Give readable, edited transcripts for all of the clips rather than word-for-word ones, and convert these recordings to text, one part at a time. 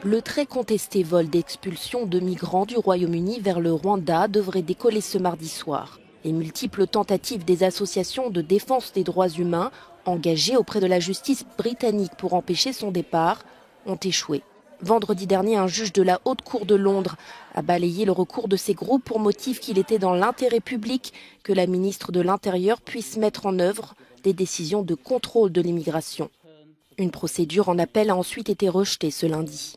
Le très contesté vol d'expulsion de migrants du Royaume-Uni vers le Rwanda devrait décoller ce mardi soir. Les multiples tentatives des associations de défense des droits humains engagées auprès de la justice britannique pour empêcher son départ ont échoué. Vendredi dernier, un juge de la Haute Cour de Londres a balayé le recours de ces groupes pour motif qu'il était dans l'intérêt public que la ministre de l'Intérieur puisse mettre en œuvre des décisions de contrôle de l'immigration. Une procédure en appel a ensuite été rejetée ce lundi.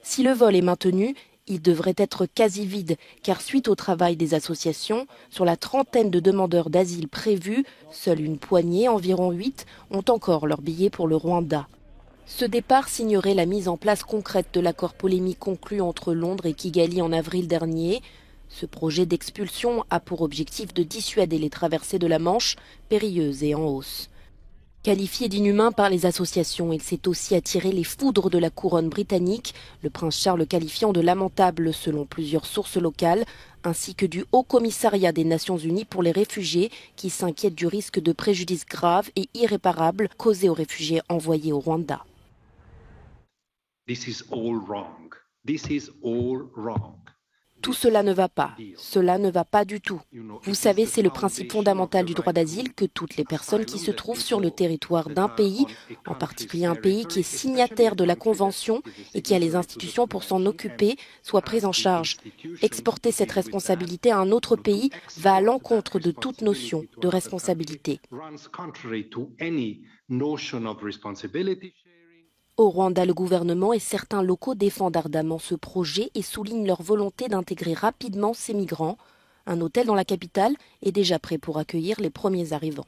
Si le vol est maintenu, il devrait être quasi vide, car suite au travail des associations, sur la trentaine de demandeurs d'asile prévus, seule une poignée, environ 8, ont encore leur billet pour le Rwanda. Ce départ signerait la mise en place concrète de l'accord polémique conclu entre Londres et Kigali en avril dernier. Ce projet d'expulsion a pour objectif de dissuader les traversées de la Manche, périlleuses et en hausse. Qualifié d'inhumain par les associations, il s'est aussi attiré les foudres de la couronne britannique, le prince Charles qualifiant de lamentable selon plusieurs sources locales, ainsi que du Haut Commissariat des Nations Unies pour les réfugiés qui s'inquiète du risque de préjudice grave et irréparable causé aux réfugiés envoyés au Rwanda. Tout cela ne va pas. Cela ne va pas du tout. Vous savez, c'est le principe fondamental du droit d'asile que toutes les personnes qui se trouvent sur le territoire d'un pays, en particulier un pays qui est signataire de la Convention et qui a les institutions pour s'en occuper, soient prises en charge. Exporter cette responsabilité à un autre pays va à l'encontre de toute notion de responsabilité. Au Rwanda, le gouvernement et certains locaux défendent ardemment ce projet et soulignent leur volonté d'intégrer rapidement ces migrants. Un hôtel dans la capitale est déjà prêt pour accueillir les premiers arrivants.